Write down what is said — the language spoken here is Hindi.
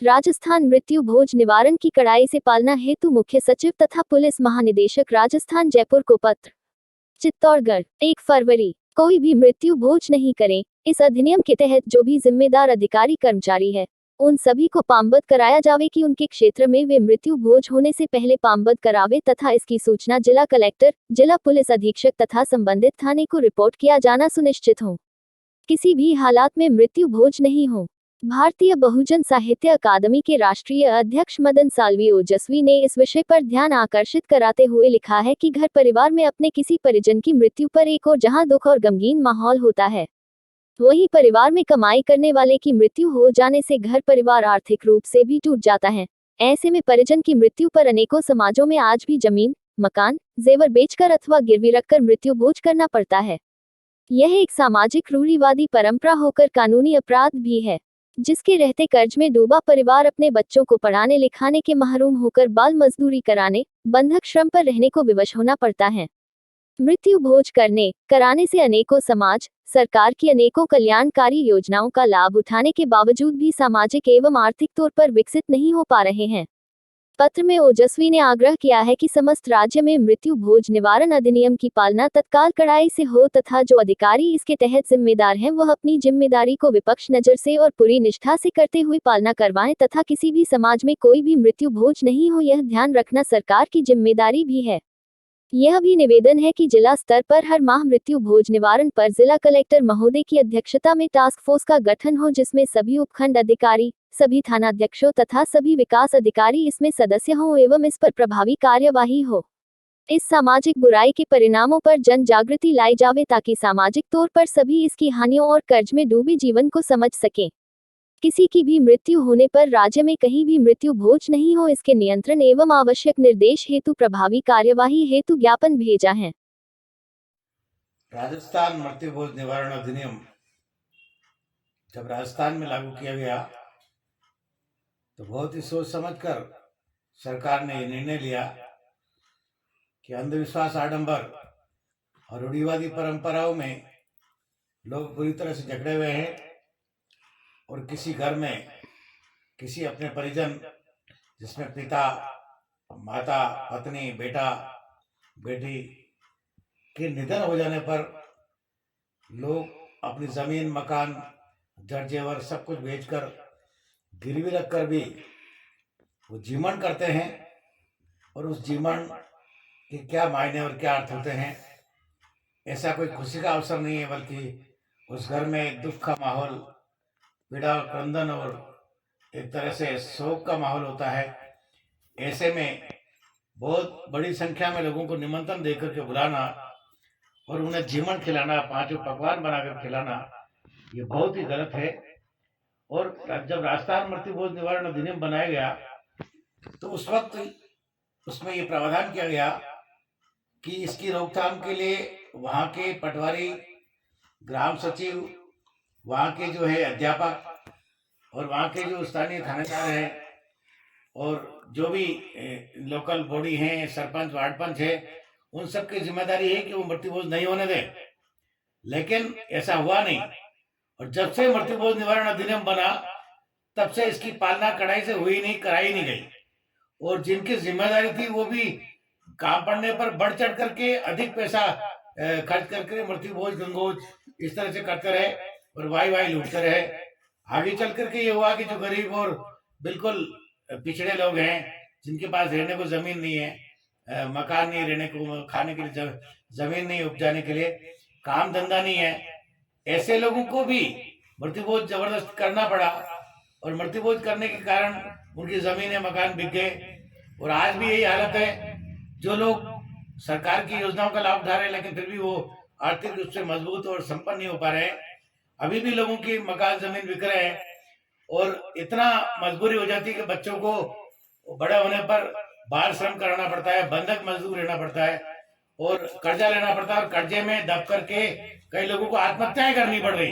राजस्थान मृत्यु भोज निवारण की कड़ाई से पालना हेतु मुख्य सचिव तथा पुलिस महानिदेशक राजस्थान जयपुर को पत्र। चित्तौड़गढ़ 1 फरवरी। कोई भी मृत्यु भोज नहीं करें। इस अधिनियम के तहत जो भी जिम्मेदार अधिकारी कर्मचारी है उन सभी को पामबद्ध कराया जावे कि उनके क्षेत्र में वे मृत्यु भोज होने से पहले पामबद्ध करावे तथा इसकी सूचना जिला कलेक्टर, जिला पुलिस अधीक्षक तथा संबंधित थाने को रिपोर्ट किया जाना सुनिश्चित हो। किसी भी हालात में मृत्यु भोज नहीं हो। भारतीय बहुजन साहित्य अकादमी के राष्ट्रीय अध्यक्ष मदन साल्वी ओजस्वी ने इस विषय पर ध्यान आकर्षित कराते हुए लिखा है कि घर परिवार में अपने किसी परिजन की मृत्यु पर एक और जहां दुख और गमगीन माहौल होता है, वहीं परिवार में कमाई करने वाले की मृत्यु हो जाने से घर परिवार आर्थिक रूप से भी टूट जाता है। ऐसे में परिजन की मृत्यु पर अनेकों समाजों में आज भी जमीन, मकान, जेवर बेचकर अथवा गिरवी रखकर मृत्यु भोज करना पड़ता है। यह एक सामाजिक रूढ़िवादी परंपरा होकर कानूनी अपराध भी है, जिसके रहते कर्ज में डूबा परिवार अपने बच्चों को पढ़ाने लिखाने के महरूम होकर बाल मजदूरी कराने, बंधक श्रम पर रहने को विवश होना पड़ता है। मृत्यु भोज कराने से अनेकों समाज, सरकार की अनेकों कल्याणकारी योजनाओं का लाभ उठाने के बावजूद भी सामाजिक एवं आर्थिक तौर पर विकसित नहीं हो पा रहे हैं। पत्र में ओजस्वी ने आग्रह किया है कि समस्त राज्य में मृत्यु भोज निवारण अधिनियम की पालना तत्काल कड़ाई से हो तथा जो अधिकारी इसके तहत जिम्मेदार हैं वह अपनी जिम्मेदारी को विपक्ष नजर से और पूरी निष्ठा से करते हुए पालना करवाएं तथा किसी भी समाज में कोई भी मृत्यु भोज नहीं हो, यह ध्यान रखना सरकार की जिम्मेदारी भी है। यह भी निवेदन है कि जिला स्तर पर हर माह मृत्यु भोज निवारण पर जिला कलेक्टर महोदय की अध्यक्षता में टास्क फोर्स का गठन हो, जिसमें सभी उपखंड अधिकारी, सभी थानाध्यक्षों तथा सभी विकास अधिकारी इसमें सदस्य हों एवं इस पर प्रभावी कार्यवाही हो। इस सामाजिक बुराई के परिणामों पर जन जागृति लाई जावे ताकि सामाजिक तौर पर सभी इसकी हानियों और कर्ज में डूबे जीवन को समझ सकें। किसी की भी मृत्यु होने पर राज्य में कहीं भी मृत्यु भोज नहीं हो, इसके नियंत्रण एवं आवश्यक निर्देश हेतु प्रभावी कार्यवाही हेतु ज्ञापन भेजा है। राजस्थान मृत्यु भोज निवारण अधिनियम जब राजस्थान में लागू किया गया तो बहुत ही सोच समझकर सरकार ने निर्णय लिया कि अंधविश्वास, आडंबर और रूढ़िवादी परंपराओं में लोग पूरी तरह से जकड़े हुए हैं और किसी घर में किसी अपने परिजन जिसमें पिता, माता, पत्नी, बेटा, बेटी के निधन हो जाने पर लोग अपनी जमीन, मकान, जड़ जेवर सब कुछ बेचकर गिरवी रखकर भी वो जीवन करते हैं और उस जीवन के क्या मायने और क्या अर्थ होते हैं, ऐसा कोई खुशी का अवसर नहीं है, बल्कि उस घर में दुख का माहौल, पीड़ा, क्रंदन और एक तरह से शोक का माहौल होता है। ऐसे में बहुत बड़ी संख्या में लोगों को निमंत्रण देकर के बुलाना और उन्हें जीवन खिलाना, पांचों पकवान बनाकर खिलाना, ये बहुत ही गलत है। और जब राजस्थान मृत्यु भोज निवारण अधिनियम बनाया गया तो उस वक्त उसमें ये प्रावधान किया गया कि इसकी रोकथाम के लिए वहाँ के पटवारी, ग्राम सचिव, वहाँ के जो है अध्यापक और वहाँ के जो स्थानीय थानेदार हैं और जो भी लोकल बॉडी हैं, सरपंच, वार्ड पंच है, उन सब की जिम्मेदारी है कि वो मृत्यु भोज नहीं होने दें। लेकिन ऐसा हुआ नहीं और जब से मृत्यु भोज निवारण अधिनियम बना तब से इसकी पालना कड़ाई से हुई नहीं, कराई नहीं गई और जिनकी जिम्मेदारी थी वो भी काम पड़ने पर बढ़ चढ़ करके अधिक पैसा खर्च करके मृत्यु भोज, गंगोज इस तरह से करते रहे और वाई लूटते रहे। आगे चल करके ये हुआ कि जो गरीब और बिल्कुल पिछड़े लोग हैं, जिनके पास रहने को जमीन नहीं है, मकान नहीं, रहने को, खाने के लिए जमीन नहीं, उपजाने के लिए काम धंधा नहीं है, ऐसे लोगों को भी मृत्यु भोज जबरदस्त करना पड़ा और मृत्यु भोज करने के कारण उनकी जमीनें, मकान बिक गए। और आज भी यही हालत है। जो लोग सरकार की योजनाओं का लाभ उठा रहे हैं लेकिन फिर भी वो आर्थिक रूप से मजबूत और संपन्न नहीं हो पा रहे हैं, अभी भी लोगों की मकान, जमीन बिक रहे हैं और इतना मजबूरी हो जाती है कि बच्चों को बड़े होने पर बाल श्रम कराना पड़ता है, बंधक मजदूर रहना पड़ता है और कर्जा लेना पड़ता है और कर्जे में दब करके कई लोगों को आत्महत्याएं करनी पड़ रही।